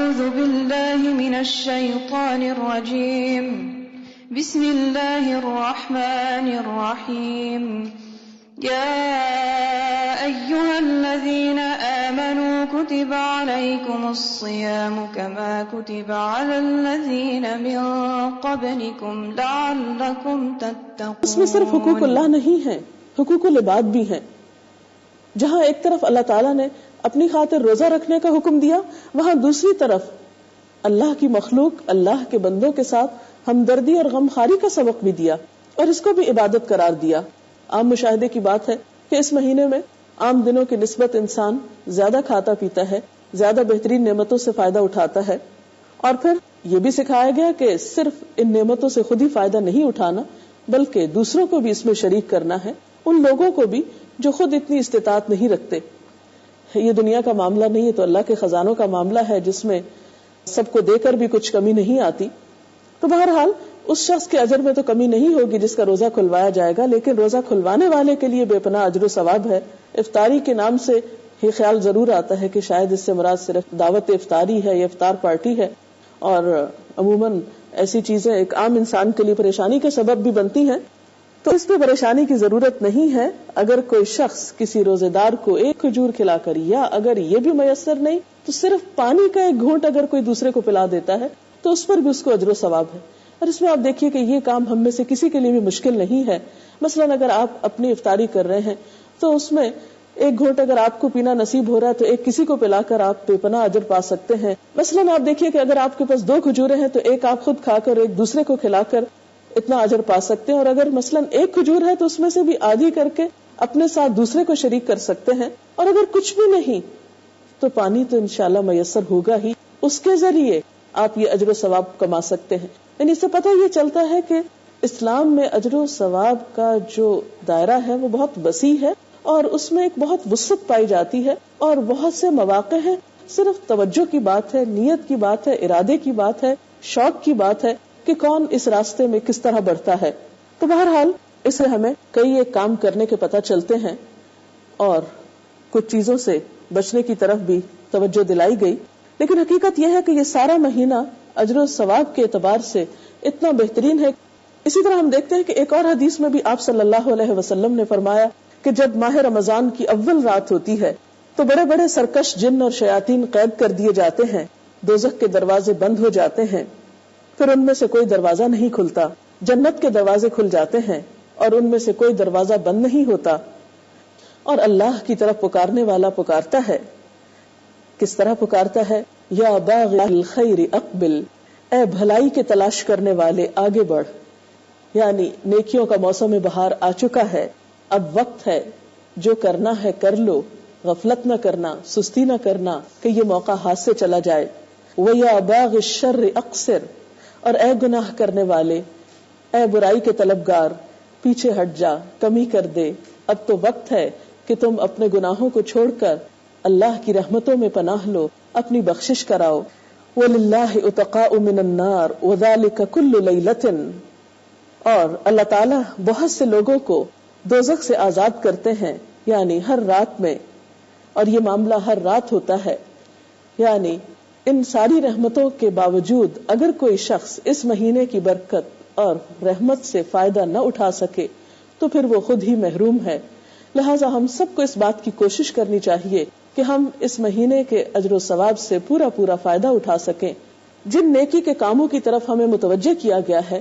أعوذ بالله من الشيطان الرجيم بسم الله الرحمن الرحيم يا أيها الذين آمنوا كتب عليكم الصيام كما كتب على الذين من قبلكم لعلكم تتقون. اس میں صرف حقوق اللہ نہیں ہے، حقوق العباد بھی ہیں. جہاں ایک طرف اللہ تعالیٰ نے اپنی خاطر روزہ رکھنے کا حکم دیا، وہاں دوسری طرف اللہ کی مخلوق، اللہ کے بندوں کے ساتھ ہمدردی اور غمخواری کا سبق بھی دیا اور اس کو بھی عبادت قرار دیا. عام مشاہدے کی بات ہے کہ اس مہینے میں عام دنوں کی نسبت انسان زیادہ کھاتا پیتا ہے، زیادہ بہترین نعمتوں سے فائدہ اٹھاتا ہے، اور پھر یہ بھی سکھایا گیا کہ صرف ان نعمتوں سے خود ہی فائدہ نہیں اٹھانا بلکہ دوسروں کو بھی اس میں شریک کرنا ہے، ان لوگوں کو بھی جو خود اتنی استطاعت نہیں رکھتے. یہ دنیا کا معاملہ نہیں ہے تو اللہ کے خزانوں کا معاملہ ہے جس میں سب کو دے کر بھی کچھ کمی نہیں آتی. تو بہرحال اس شخص کے اجر میں تو کمی نہیں ہوگی جس کا روزہ کھلوایا جائے گا، لیکن روزہ کھلوانے والے کے لیے بے پناہ اجر و ثواب ہے. افطاری کے نام سے یہ خیال ضرور آتا ہے کہ شاید اس سے مراد صرف دعوت افطاری ہے یا افطار پارٹی ہے، اور عموماً ایسی چیزیں ایک عام انسان کے لیے پریشانی کا سبب بھی بنتی ہیں. تو اس پہ پریشانی کی ضرورت نہیں ہے. اگر کوئی شخص کسی روزے دار کو ایک کھجور کھلا کر، یا اگر یہ بھی میسر نہیں تو صرف پانی کا ایک گھونٹ اگر کوئی دوسرے کو پلا دیتا ہے تو اس پر بھی اس کو اجر و ثواب ہے. اور اس میں آپ دیکھیے کہ یہ کام ہم میں سے کسی کے لیے بھی مشکل نہیں ہے. مثلا اگر آپ اپنی افطاری کر رہے ہیں تو اس میں ایک گھونٹ اگر آپ کو پینا نصیب ہو رہا ہے تو ایک کسی کو پلا کر آپ بے پناہ اجر پا سکتے ہیں. مثلا آپ دیکھیے کہ اگر آپ کے پاس 2 کھجوریں ہیں تو ایک آپ خود کھا کر ایک دوسرے کو کھلا کر اتنا اجر پا سکتے ہیں، اور اگر مثلا 1 کھجور ہے تو اس میں سے بھی آدھی کر کے اپنے ساتھ دوسرے کو شریک کر سکتے ہیں. اور اگر کچھ بھی نہیں تو پانی تو انشاءاللہ میسر ہوگا ہی، اس کے ذریعے آپ یہ اجر و ثواب کما سکتے ہیں. یعنی اس سے پتہ یہ چلتا ہے کہ اسلام میں اجر و ثواب کا جو دائرہ ہے وہ بہت وسیع ہے، اور اس میں ایک بہت وسعت پائی جاتی ہے، اور بہت سے مواقع ہیں. صرف توجہ کی بات ہے، نیت کی بات ہے، ارادے کی بات ہے، شوق کی بات ہے کہ کون اس راستے میں کس طرح بڑھتا ہے. تو بہرحال اس سے ہمیں کئی ایک کام کرنے کے پتہ چلتے ہیں، اور کچھ چیزوں سے بچنے کی طرف بھی توجہ دلائی گئی. لیکن حقیقت یہ ہے کہ یہ سارا مہینہ اجر و ثواب کے اعتبار سے اتنا بہترین ہے. اسی طرح ہم دیکھتے ہیں کہ ایک اور حدیث میں بھی آپ صلی اللہ علیہ وسلم نے فرمایا کہ جب ماہ رمضان کی اول رات ہوتی ہے تو بڑے بڑے سرکش جن اور شیاطین قید کر دیے جاتے ہیں، دوزخ کے دروازے بند ہو جاتے ہیں، پھر ان میں سے کوئی دروازہ نہیں کھلتا. جنت کے دروازے کھل جاتے ہیں اور ان میں سے کوئی دروازہ بند نہیں ہوتا، اور اللہ کی طرف پکارنے والا پکارتا ہے. کس طرح پکارتا ہے؟ یا باغ الخیر اقبل، اے بھلائی کے تلاش کرنے والے آگے بڑھ. یعنی نیکیوں کا موسم بہار آ چکا ہے، اب وقت ہے جو کرنا ہے کر لو، غفلت نہ کرنا، سستی نہ کرنا کہ یہ موقع ہاتھ سے چلا جائے. وَيَا بَاغِ الشَّرِّ أَقْصِرْ، اور اے گناہ کرنے والے، اے برائی کے طلبگار، پیچھے ہٹ جا، کمی کر دے. اب تو وقت ہے کہ تم اپنے گناہوں کو چھوڑ کر اللہ کی رحمتوں میں پناہ لو، اپنی بخشش کراؤ. وَلِلَّهِ اُتَقَاءُ مِنَ النَّارِ وَذَلِكَ كُلُّ لَيْلَةٍ، اور اللہ تعالیٰ بہت سے لوگوں کو دوزخ سے آزاد کرتے ہیں، یعنی ہر رات میں، اور یہ معاملہ ہر رات ہوتا ہے. یعنی ان ساری رحمتوں کے باوجود اگر کوئی شخص اس مہینے کی برکت اور رحمت سے فائدہ نہ اٹھا سکے تو پھر وہ خود ہی محروم ہے. لہٰذا ہم سب کو اس بات کی کوشش کرنی چاہیے کہ ہم اس مہینے کے اجر و ثواب سے پورا فائدہ اٹھا سکیں. جن نیکی کے کاموں کی طرف ہمیں متوجہ کیا گیا ہے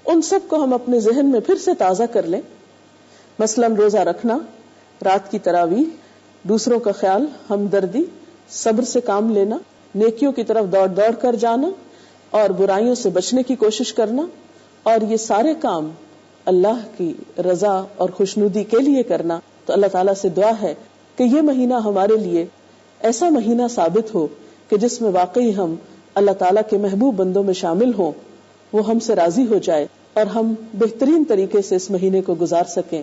ان سب کو ہم اپنے ذہن میں پھر سے تازہ کر لیں. مثلاً روزہ رکھنا، رات کی تراویح، دوسروں کا خیال، ہمدردی، صبر سے کام لینا، نیکیوں کی طرف دوڑ کر جانا، اور برائیوں سے بچنے کی کوشش کرنا، اور یہ سارے کام اللہ کی رضا اور خوشنودی کے لیے کرنا. تو اللہ تعالیٰ سے دعا ہے کہ یہ مہینہ ہمارے لیے ایسا مہینہ ثابت ہو کہ جس میں واقعی ہم اللہ تعالیٰ کے محبوب بندوں میں شامل ہوں، وہ ہم سے راضی ہو جائے اور ہم بہترین طریقے سے اس مہینے کو گزار سکیں.